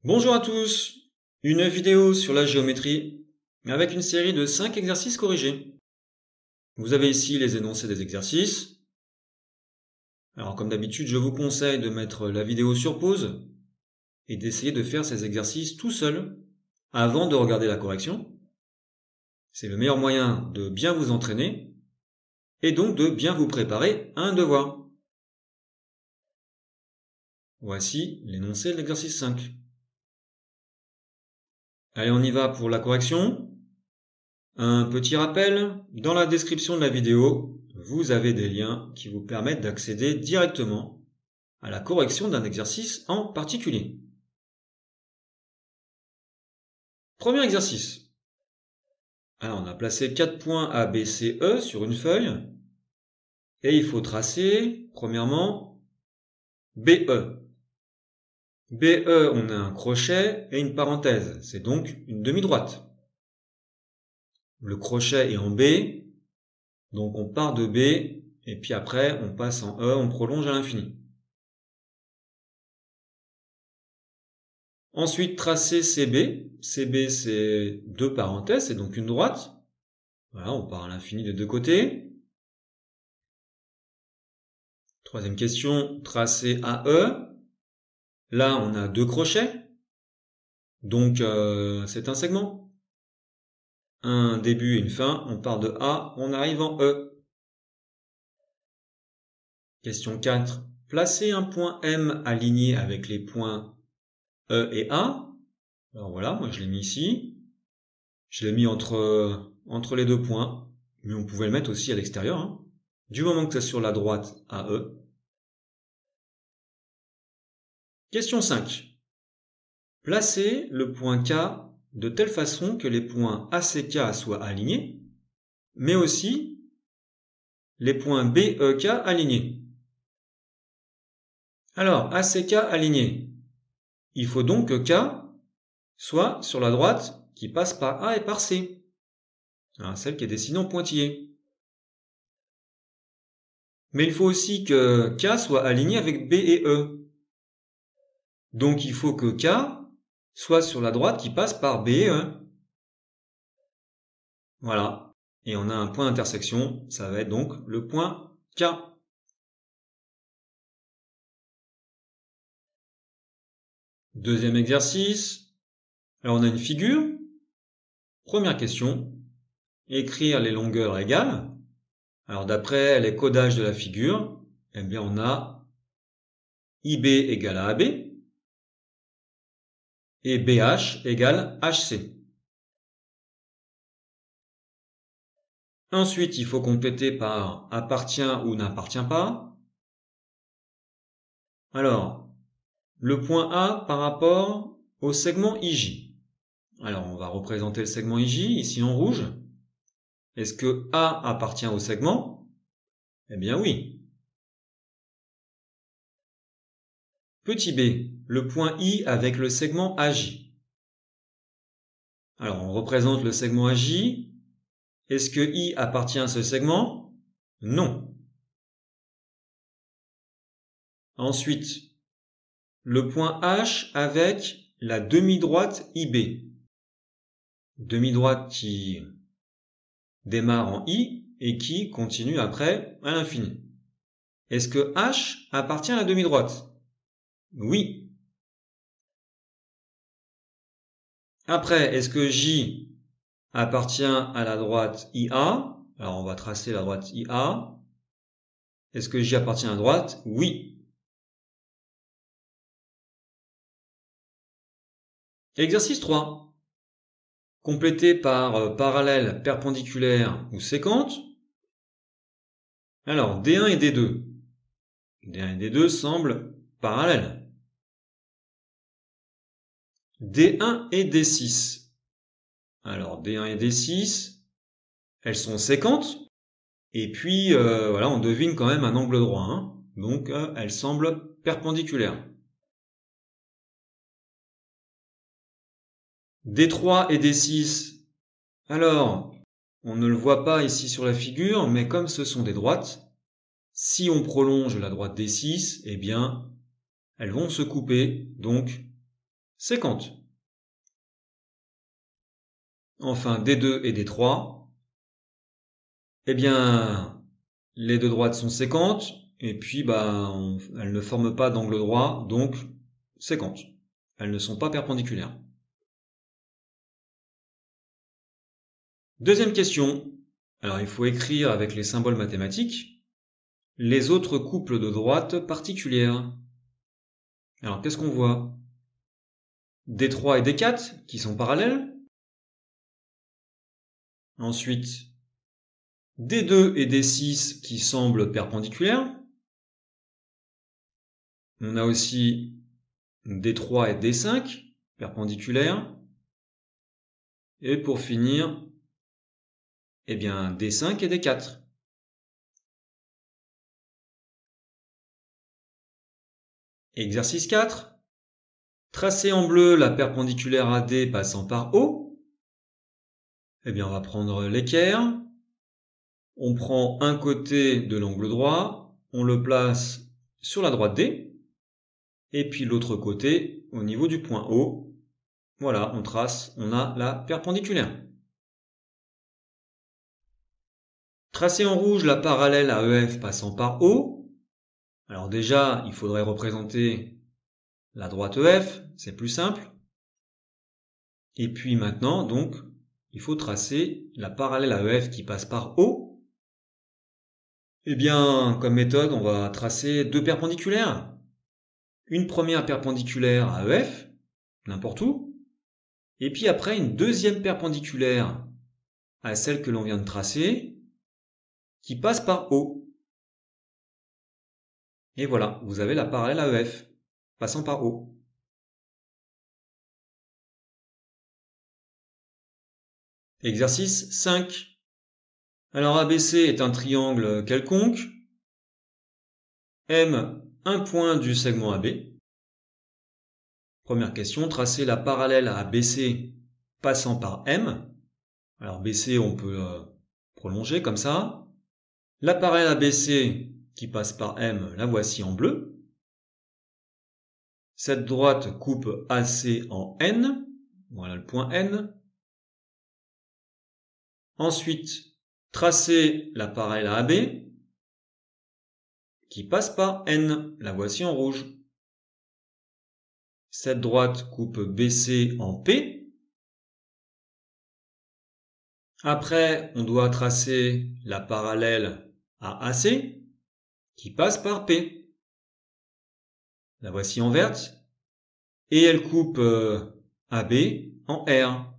Bonjour à tous, une vidéo sur la géométrie avec une série de 5 exercices corrigés. Vous avez ici les énoncés des exercices. Alors comme d'habitude, je vous conseille de mettre la vidéo sur pause et d'essayer de faire ces exercices tout seul avant de regarder la correction. C'est le meilleur moyen de bien vous entraîner et donc de bien vous préparer à un devoir. Voici l'énoncé de l'exercice 5. Allez, on y va pour la correction. Un petit rappel, dans la description de la vidéo, vous avez des liens qui vous permettent d'accéder directement à la correction d'un exercice en particulier. Premier exercice. Alors, on a placé 4 points A, B, C, E sur une feuille et il faut tracer, premièrement, BE. BE, on a un crochet et une parenthèse, c'est donc une demi-droite. Le crochet est en B, donc on part de B, et puis après on passe en E, on prolonge à l'infini. Ensuite, tracer CB. CB, c'est deux parenthèses, c'est donc une droite. Voilà, on part à l'infini des deux côtés. Troisième question, tracer AE. Là, on a deux crochets. Donc, c'est un segment. Un début et une fin. On part de A, on arrive en E. Question 4. Placer un point M aligné avec les points E et A. Alors voilà, moi je l'ai mis ici. Je l'ai mis entre les deux points. Mais on pouvait le mettre aussi à l'extérieur, hein. Du moment que c'est sur la droite AE. Question 5. Placez le point K de telle façon que les points ACK soient alignés, mais aussi les points BEK alignés. Alors, ACK aligné. Il faut donc que K soit sur la droite qui passe par A et par C. Alors, celle qui est dessinée en pointillé. Mais il faut aussi que K soit aligné avec B et E. Donc il faut que K soit sur la droite qui passe par B et E. Voilà. Et on a un point d'intersection, ça va être donc le point K. Deuxième exercice. Alors on a une figure. Première question. Écrire les longueurs égales. Alors d'après les codages de la figure, eh bien on a IB égale à AB et BH égale HC. Ensuite, il faut compléter par appartient ou n'appartient pas. Alors, le point A par rapport au segment IJ. Alors, on va représenter le segment IJ ici en rouge. Est-ce que A appartient au segment? Eh bien oui. Petit b, le point I avec le segment AJ. Alors, on représente le segment AJ. Est-ce que I appartient à ce segment? Non. Ensuite, le point H avec la demi-droite IB. Demi-droite qui démarre en I et qui continue après à l'infini. Est-ce que H appartient à la demi-droite? Oui. Après, est-ce que J appartient à la droite IA? Alors on va tracer la droite IA. Est-ce que J appartient à la droite? Oui. Exercice 3. Complété par parallèle, perpendiculaire ou séquente. Alors, D1 et D2. D1 et D2 semblent parallèles. D1 et D6. Alors, D1 et D6, elles sont séquentes. Et puis, voilà, on devine quand même un angle droit, hein. Donc, elles semblent perpendiculaires. D3 et D6. Alors, on ne le voit pas ici sur la figure, mais comme ce sont des droites, si on prolonge la droite D6, eh bien, elles vont se couper, donc 50. Enfin, D2 et D3, eh bien, les deux droites sont séquentes, et puis elles ne forment pas d'angle droit, donc séquentes. Elles ne sont pas perpendiculaires. Deuxième question. Alors, il faut écrire avec les symboles mathématiques les autres couples de droites particulières. Alors, qu'est-ce qu'on voit? D3 et D4 qui sont parallèles. Ensuite, D2 et D6 qui semblent perpendiculaires. On a aussi D3 et D5 perpendiculaires. Et pour finir, eh bien D5 et D4. Exercice 4. Tracer en bleu la perpendiculaire AD passant par O. Eh bien, on va prendre l'équerre. On prend un côté de l'angle droit, on le place sur la droite D, et puis l'autre côté au niveau du point O. Voilà, on trace, on a la perpendiculaire. Tracer en rouge la parallèle à EF passant par O. Alors déjà, il faudrait représenter la droite EF, c'est plus simple. Et puis maintenant, donc, il faut tracer la parallèle à EF qui passe par O. Eh bien, comme méthode, on va tracer deux perpendiculaires. Une première perpendiculaire à EF, n'importe où. Et puis après, une deuxième perpendiculaire à celle que l'on vient de tracer, qui passe par O. Et voilà, vous avez la parallèle à EF, passant par O. Exercice 5. Alors ABC est un triangle quelconque. M, un point du segment AB. Première question, tracer la parallèle à BC passant par M. Alors BC, on peut prolonger comme ça. La parallèle à BC qui passe par M, la voici en bleu. Cette droite coupe AC en N. Voilà le point N. Ensuite, tracer la parallèle à AB qui passe par N. La voici en rouge. Cette droite coupe BC en P. Après, on doit tracer la parallèle à AC qui passe par P. La voici en verte. Et elle coupe AB en R.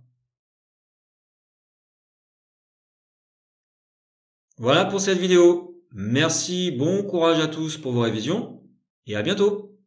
Voilà pour cette vidéo. Merci, bon courage à tous pour vos révisions et à bientôt.